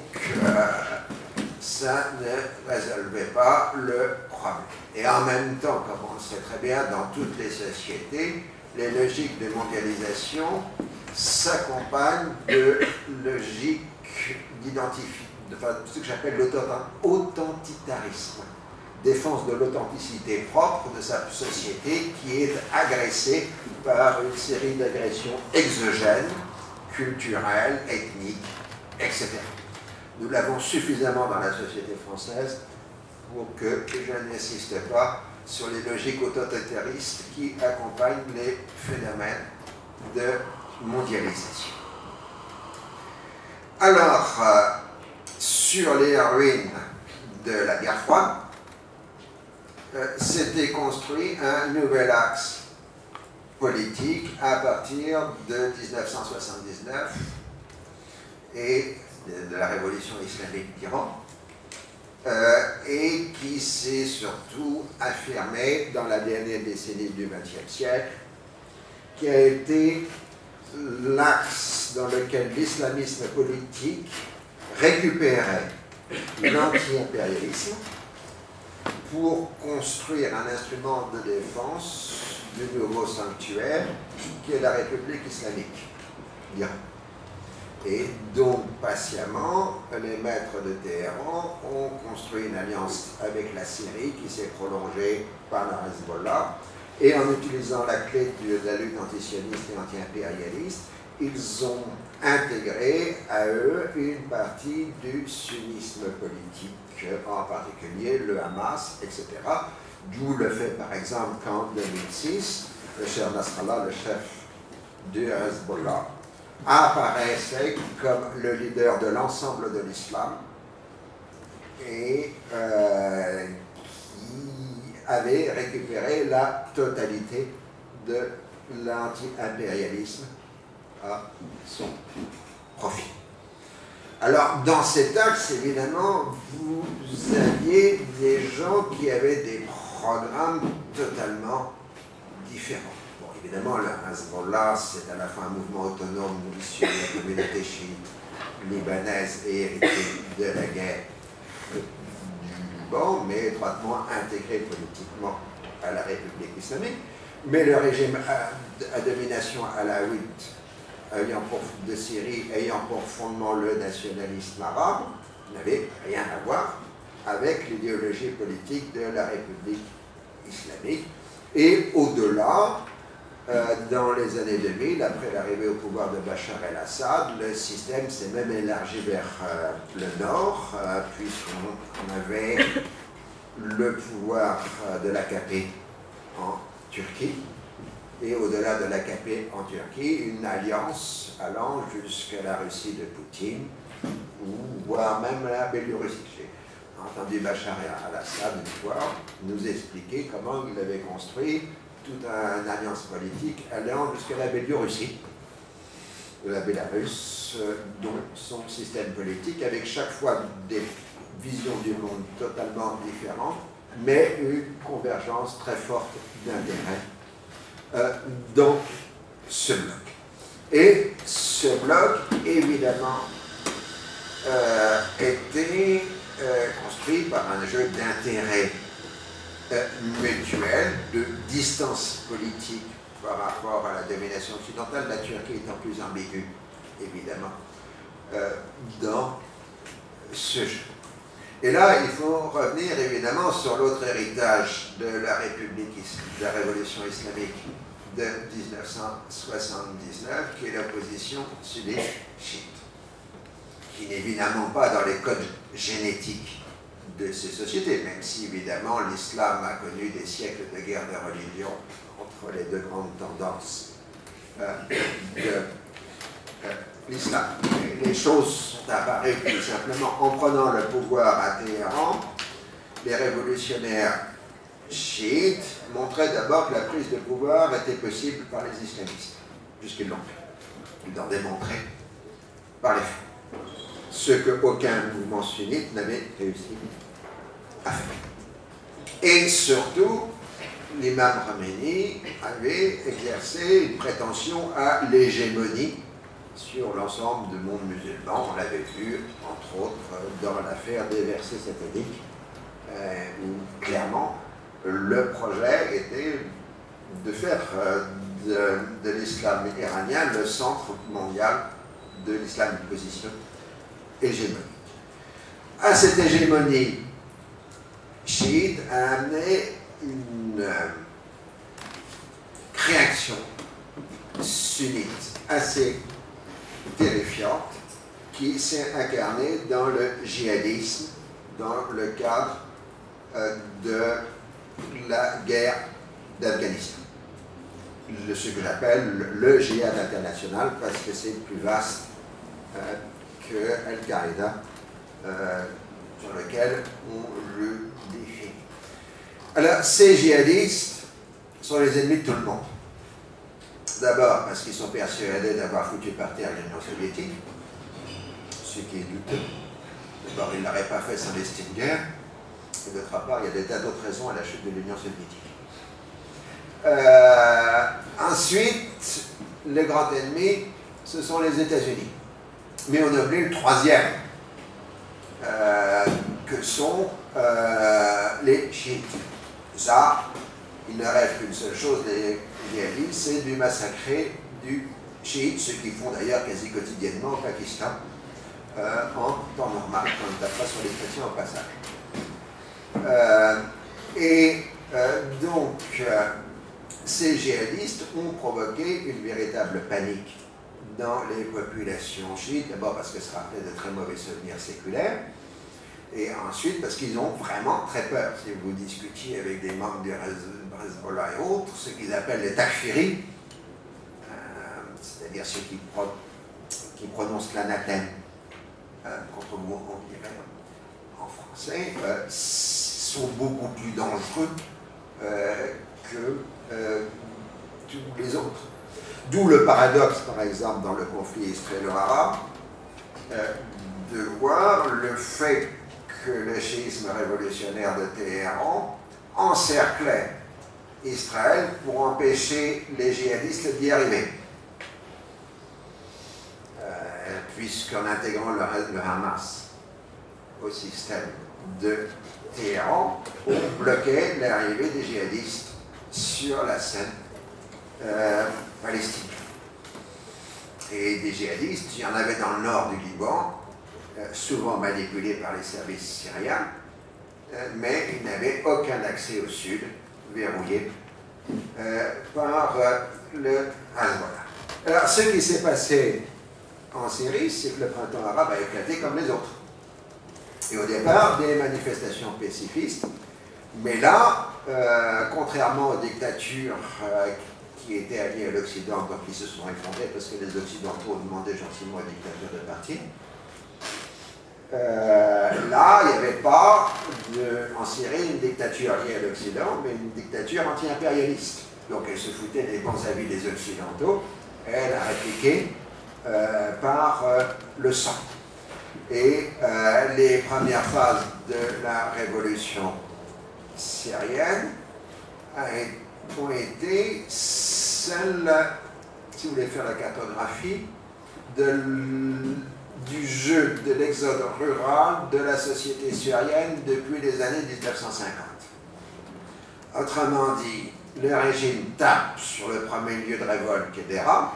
ça ne résolvait pas le problème. Et en même temps, comme on le sait très bien, dans toutes les sociétés, les logiques de mondialisation s'accompagnent de logiques ce que j'appelle l'authentitarisme, défense de l'authenticité propre de sa société qui est agressée par une série d'agressions exogènes, culturelles, ethniques, etc. Nous l'avons suffisamment dans la société française pour que je n'insiste pas sur les logiques autoritaristes qui accompagnent les phénomènes de mondialisation. Alors, sur les ruines de la guerre froide, s'était construit un nouvel axe politique à partir de 1979 et de la révolution islamique d'Iran, et qui s'est surtout affirmé dans la dernière décennie du XXe siècle, qui a été l'axe dans lequel l'islamisme politique récupérait l'anti-impérialisme pour construire un instrument de défense du nouveau sanctuaire qui est la République islamique d'Iran. Et donc, patiemment, les maîtres de Téhéran ont construit une alliance avec la Syrie qui s'est prolongée par la Hezbollah. Et en utilisant la clé de la lutte antisioniste et anti-impérialiste, ils ont intégré à eux une partie du sunnisme politique, en particulier le Hamas, etc. D'où le fait, par exemple, qu'en 2006, le chef Nasrallah, le chef du Hezbollah, apparaissait comme le leader de l'ensemble de l'islam et qui avait récupéré la totalité de l'anti-impérialisme à son profit. Alors, dans cet axe, évidemment, vous aviez des gens qui avaient des programmes totalement différents. Bon, évidemment, le Hezbollah, c'est à la fois un mouvement autonome issu de la communauté chiite libanaise et hérité de la guerre du Liban, mais étroitement intégré politiquement à la République islamique. Mais le régime à domination alawite de Syrie ayant pour fondement le nationalisme arabe n'avait rien à voir avec l'idéologie politique de la République islamique. Et au-delà, dans les années 2000, après l'arrivée au pouvoir de Bachar el-Assad, le système s'est même élargi vers le nord, puisqu'on avait le pouvoir de l'AKP en Turquie, et au-delà de l'AKP en Turquie, une alliance allant jusqu'à la Russie de Poutine, voire même la Biélorussie. J'ai entendu Bachar el-Assad une fois nous expliquer comment il avait construit toute une alliance politique allant jusqu'à la Biélorussie, la Bélarus, dont son système politique, avec chaque fois des visions du monde totalement différentes, mais une convergence très forte d'intérêts dans ce bloc. Et ce bloc, évidemment, était construit par un jeu d'intérêts mutuels, de distance politique par rapport à la domination occidentale, la Turquie étant plus ambiguë, évidemment, dans ce jeu. Et là, il faut revenir évidemment sur l'autre héritage de la République, de la Révolution islamique de 1979, qui est l'opposition sunnite-chiite, qui n'est évidemment pas dans les codes génétiques de ces sociétés, même si évidemment l'islam a connu des siècles de guerre de religion entre les deux grandes tendances de l'islam. Les choses sont apparues tout simplement en prenant le pouvoir à Téhéran. Les révolutionnaires chiites montraient d'abord que la prise de pouvoir était possible par les islamistes, puisqu'ils l'ont fait. Ils l'ont démontré par les faits. Ce qu'aucun mouvement sunnite n'avait réussi à faire. Et surtout, l'imam Khomeini avait exercé une prétention à l'hégémonie sur l'ensemble du monde musulman. On l'avait vu, entre autres, dans l'affaire des versets sataniques, où clairement le projet était de faire de l'islam iranien le centre mondial de l'islam, une position hégémonique. À cette hégémonie chiite a amené une réaction sunnite assez terrifiante qui s'est incarnée dans le djihadisme dans le cadre de la guerre d'Afghanistan. Ce que j'appelle le djihad international parce que c'est plus vaste que Al-Qaïda sur lequel on le définit. Alors, ces djihadistes sont les ennemis de tout le monde. D'abord, parce qu'ils sont persuadés d'avoir foutu par terre l'Union soviétique, ce qui est douteux. D'abord, ils ne l'auraient pas fait sans les Stinger. Et d'autre part, il y a des tas d'autres raisons à la chute de l'Union soviétique. Ensuite, le grand ennemi, ce sont les États-Unis. Mais on oublie le troisième, que sont les chiites. Ça, il ne rêve qu'une seule chose, les djihadistes, c'est de massacrer du chiite, ce qu'ils font d'ailleurs quasi quotidiennement au Pakistan, en temps normal, quand on ne tape pas sur les chrétiens au passage. Donc, ces djihadistes ont provoqué une véritable panique dans les populations chiites, d'abord parce que ça rappelait de très mauvais souvenirs séculaires, et ensuite parce qu'ils ont vraiment très peur. Si vous discutiez avec des membres du Hezbollah et autres, ce qu'ils appellent les takfiris, c'est-à-dire ceux qui prononcent l'anathème, contre le mot, on dirait en français, sont beaucoup plus dangereux que tous les autres. D'où le paradoxe, par exemple, dans le conflit israélo-arabe, de voir le fait que le chiisme révolutionnaire de Téhéran encerclait Israël pour empêcher les djihadistes d'y arriver. Puisqu'en intégrant le Hamas au système de Téhéran, on bloquait l'arrivée des djihadistes sur la scène palestinienne. Et des djihadistes, il y en avait dans le nord du Liban, souvent manipulés par les services syriens, mais ils n'avaient aucun accès au sud, verrouillé par le Hezbollah. Alors, ce qui s'est passé en Syrie, c'est que le printemps arabe a éclaté comme les autres. Et au départ, des manifestations pacifistes, mais là, contrairement aux dictatures qui étaient alliées à l'Occident, donc qui se sont effondrées parce que les Occidentaux demandaient gentiment aux dictatures de partir, là, il n'y avait pas en Syrie une dictature liée à l'Occident, mais une dictature anti-impérialiste. Donc elle se foutait des bons avis des Occidentaux, et elle a répliqué par le sang. Et les premières phases de la révolution syrienne ont été celles, si vous voulez faire la cartographie, du jeu de l'exode rural de la société syrienne depuis les années 1950. Autrement dit, le régime tape sur le premier lieu de révolte qui est Dera.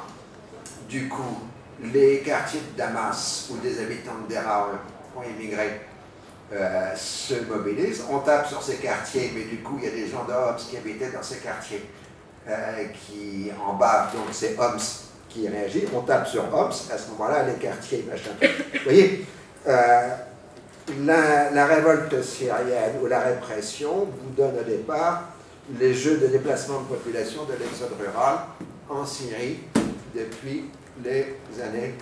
Du coup, les quartiers de Damas où des habitants de Dera ont immigré se mobilisent. On tape sur ces quartiers, mais du coup, il y a des gens de Homs qui habitaient dans ces quartiers qui en bavent, donc c'est Homs qui réagit. On tape sur Homs, à ce moment-là, les quartiers, machin. Vous voyez, la révolte syrienne ou la répression vous donne au départ les jeux de déplacement de population de l'exode rural en Syrie depuis les années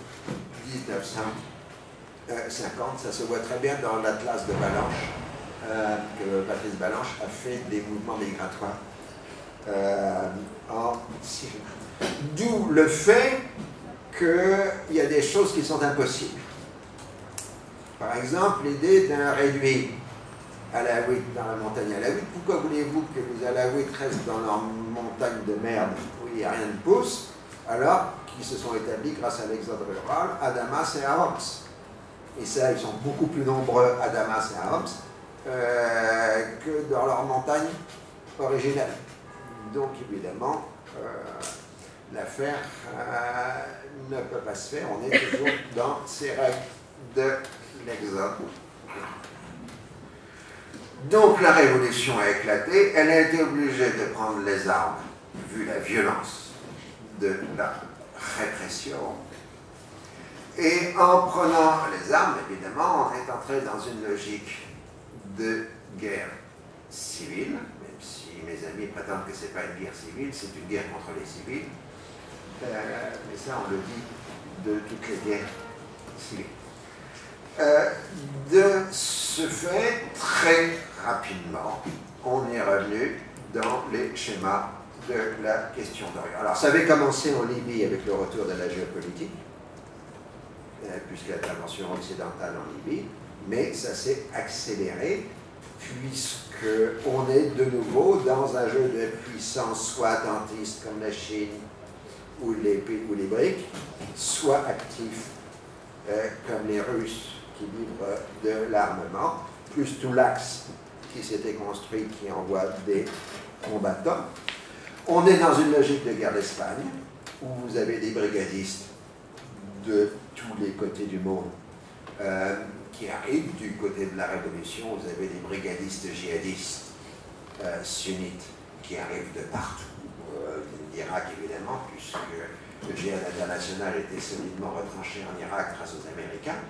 1950. Ça se voit très bien dans l'atlas de Balanche, que Patrice Balanche a fait des mouvements migratoires en Syrie. D'où le fait qu'il y a des choses qui sont impossibles. Par exemple, l'idée d'un réduit alaouite dans la montagne alaouite. Pourquoi voulez-vous que les alaouites restent dans leur montagne de merde où il n'y a rien de pousse, alors qu'ils se sont établis grâce à l'exode rural à Damas et à Homs? Et ça, ils sont beaucoup plus nombreux à Damas et à Homs que dans leur montagne originelle. Donc, évidemment, l'affaire ne peut pas se faire. On est toujours dans ces règles de l'exode. Donc, la révolution a éclaté. Elle a été obligée de prendre les armes, vu la violence de la répression. Et en prenant les armes, évidemment, on est entré dans une logique de guerre civile, même si mes amis prétendent que ce n'est pas une guerre civile, c'est une guerre contre les civils. Mais ça, on le dit de toutes les guerres civiles. De ce fait, très rapidement, on est revenu dans les schémas de la question d'Orient. Alors, ça avait commencé en Libye avec le retour de la géopolitique, puisque l'intervention occidentale en Libye, mais ça s'est accéléré puisqu'on est de nouveau dans un jeu de puissance soit attentiste comme la Chine ou les BRICS, soit actif comme les Russes qui livrent de l'armement, plus tout l'axe qui s'était construit qui envoie des combattants. On est dans une logique de guerre d'Espagne où vous avez des brigadistes de tous les côtés du monde qui arrivent. Du côté de la Révolution, vous avez des brigadistes djihadistes sunnites qui arrivent de partout, d'Irak évidemment, puisque le djihad international était solidement retranché en Irak grâce aux Américains,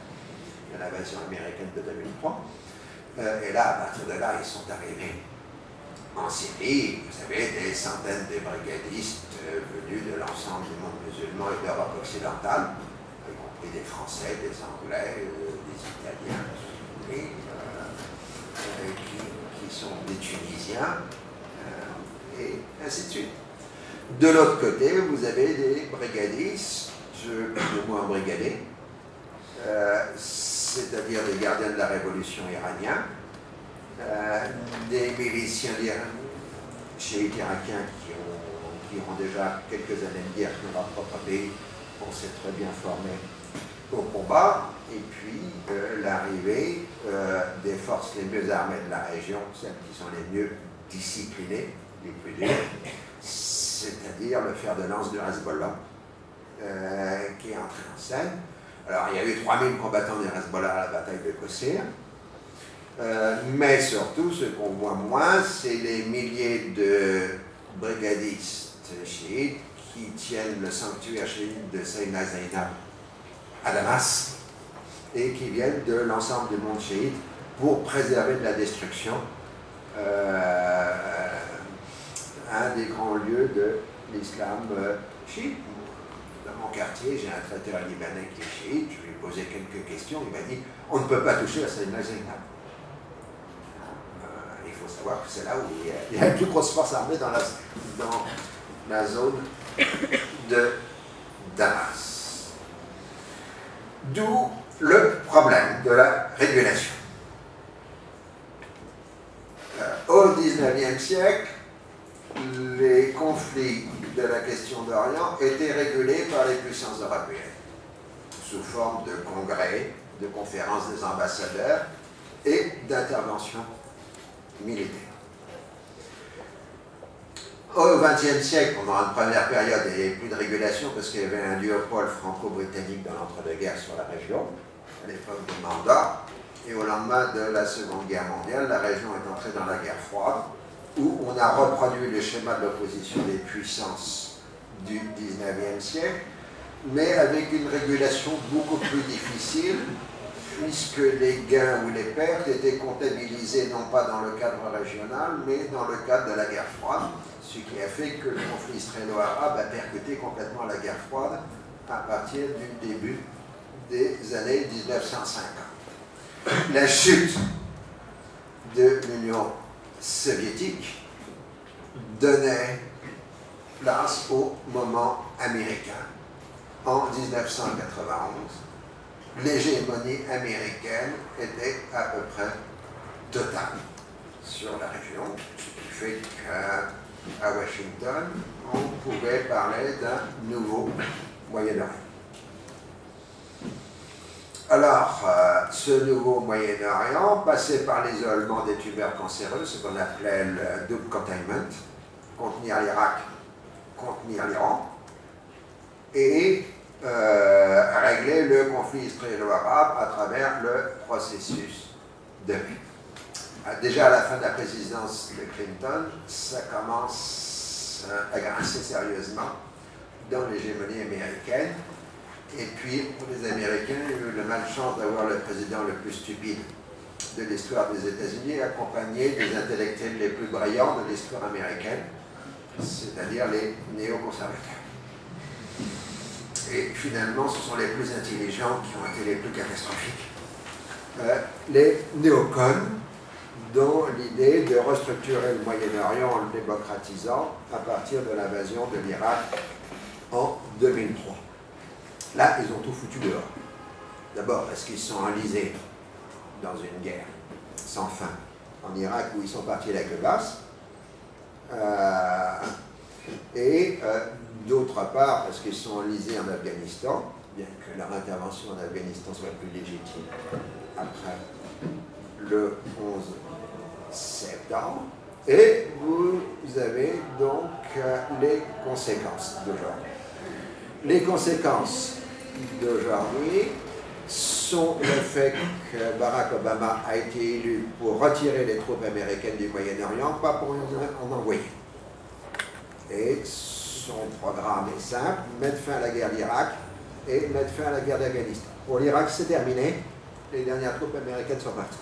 à l'invasion américaine de 2003. Et là, à partir de là, ils sont arrivés en Syrie. Vous avez des centaines de brigadistes venus de l'ensemble du monde musulman et d'Europe occidentale, y compris des Français, des Anglais, des Italiens, qui sont des Tunisiens, et ainsi de suite. De l'autre côté, vous avez des brigadistes, plus ou moins brigadés, c'est-à-dire des gardiens de la révolution iraniens, des miliciens chiites irakiens qui ont déjà quelques années de guerre dans leur propre pays pour s'être bien formés au combat, et puis l'arrivée des forces les mieux armées de la région, celles qui sont les mieux disciplinées, les plus dures, c'est-à-dire le fer de lance du Hezbollah, qui est entré en scène. Alors, il y a eu 3000 combattants du Hezbollah à la bataille de Kossir, mais surtout, ce qu'on voit moins, c'est les milliers de brigadistes chiites qui tiennent le sanctuaire chiite de Sayyidina Zainab à Damas et qui viennent de l'ensemble du monde chiite pour préserver de la destruction un des grands lieux de l'islam chiite. Dans mon quartier, j'ai un traiteur libanais qui est chiite, je lui ai posé quelques questions, il m'a dit on ne peut pas toucher à Sayyidina Zainab. Il faut savoir que c'est là où il y a la plus grosse force armée dans la zone de Damas. D'où le problème de la régulation. Au XIXe siècle, les conflits de la question d'Orient étaient régulés par les puissances européennes, sous forme de congrès, de conférences des ambassadeurs et d'interventions militaires. Au XXe siècle, pendant une première période, il n'y avait plus de régulation parce qu'il y avait un duopole franco-britannique dans l'entre-deux-guerres sur la région, à l'époque de Mandat, et au lendemain de la Seconde Guerre mondiale, la région est entrée dans la guerre froide, où on a reproduit le schéma de l'opposition des puissances du XIXe siècle, mais avec une régulation beaucoup plus difficile, puisque les gains ou les pertes étaient comptabilisés non pas dans le cadre régional, mais dans le cadre de la guerre froide, ce qui a fait que le conflit israélo-arabe a percuté complètement la guerre froide à partir du début des années 1950. La chute de l'Union soviétique donnait place au moment américain. En 1991, l'hégémonie américaine était à peu près totale sur la région, ce qui fait qu'à Washington, on pouvait parler d'un nouveau Moyen-Orient. Alors, ce nouveau Moyen-Orient passait par l'isolement des tumeurs cancéreuses, ce qu'on appelait le double containment, contenir l'Irak, contenir l'Iran, et régler le conflit israélo-arabe à travers le processus de paix. Déjà à la fin de la présidence de Clinton, ça commence à grincer sérieusement dans l'hégémonie américaine. Et puis, pour les Américains, ils ont eu le malchance d'avoir le président le plus stupide de l'histoire des États-Unis, accompagné des intellectuels les plus brillants de l'histoire américaine, c'est-à-dire les néoconservateurs. Et finalement, ce sont les plus intelligents qui ont été les plus catastrophiques. Les néocons dans l'idée de restructurer le Moyen-Orient en le démocratisant à partir de l'invasion de l'Irak en 2003. Là, ils ont tout foutu dehors. D'abord parce qu'ils sont enlisés dans une guerre sans fin en Irak où ils sont partis la queue basse. D'autre part parce qu'ils sont enlisés en Afghanistan, bien que leur intervention en Afghanistan soit plus légitime après le 11 septembre. Et vous avez donc les conséquences d'aujourd'hui. Les conséquences d'aujourd'hui sont le fait que Barack Obama a été élu pour retirer les troupes américaines du Moyen-Orient, pas pour en envoyer. Et son programme est simple, mettre fin à la guerre d'Irak et mettre fin à la guerre d'Afghanistan. Pour l'Irak, c'est terminé, les dernières troupes américaines sont parties.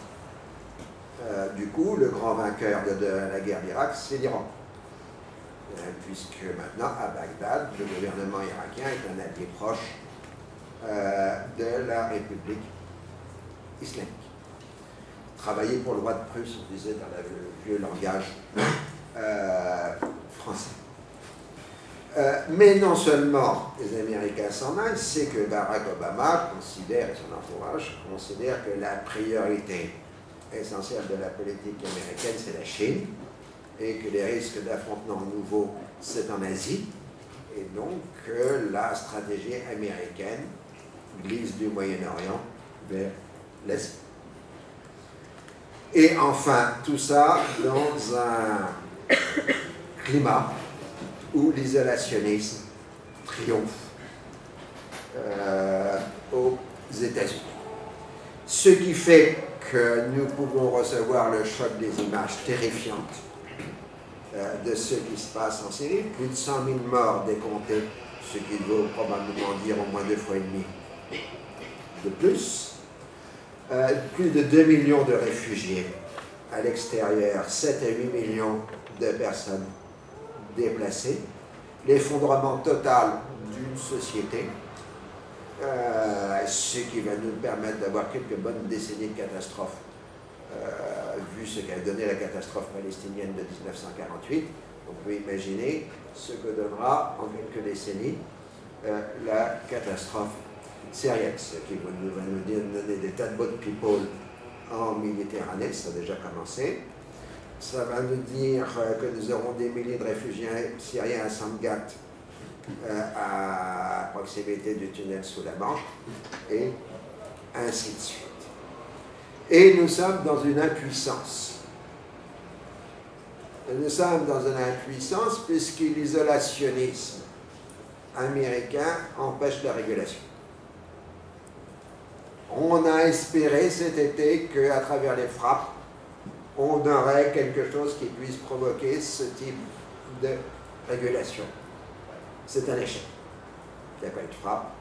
Du coup, le grand vainqueur de la guerre d'Irak, c'est l'Iran. Puisque maintenant, à Bagdad, le gouvernement irakien est un allié proche de la République islamique. Travailler pour le roi de Prusse, on disait dans le vieux langage français. Mais non seulement les Américains s'en aillent, c'est que Barack Obama considère, et son entourage considère que la priorité essentielle de la politique américaine, c'est la Chine, et que les risques d'affrontement nouveaux, c'est en Asie, et donc la stratégie américaine glisse du Moyen-Orient vers l'Asie. Et enfin, tout ça dans un climat où l'isolationnisme triomphe aux États-Unis. Ce qui fait que nous pouvons recevoir le choc des images terrifiantes de ce qui se passe en Syrie. Plus de 100 000 morts décomptés, ce qui veut probablement dire au moins 2,5 fois de plus. Plus de 2 millions de réfugiés à l'extérieur, 7 à 8 millions de personnes déplacées, l'effondrement total d'une société, ce qui va nous permettre d'avoir quelques bonnes décennies de catastrophes, vu ce qu'a donné la catastrophe palestinienne de 1948. On peut imaginer ce que donnera en quelques décennies la catastrophe syrienne, ce qui va nous donner des tas de bonnes people en Méditerranée, ça a déjà commencé. Ça va nous dire que nous aurons des milliers de réfugiés syriens à Samgat, à proximité du tunnel sous la Manche, et ainsi de suite. Et nous sommes dans une impuissance. Nous sommes dans une impuissance puisque l'isolationnisme américain empêche la régulation. On a espéré cet été qu'à travers les frappes, on aurait quelque chose qui puisse provoquer ce type de régulation. C'est un échec. Il n'y a pas eu de frappe,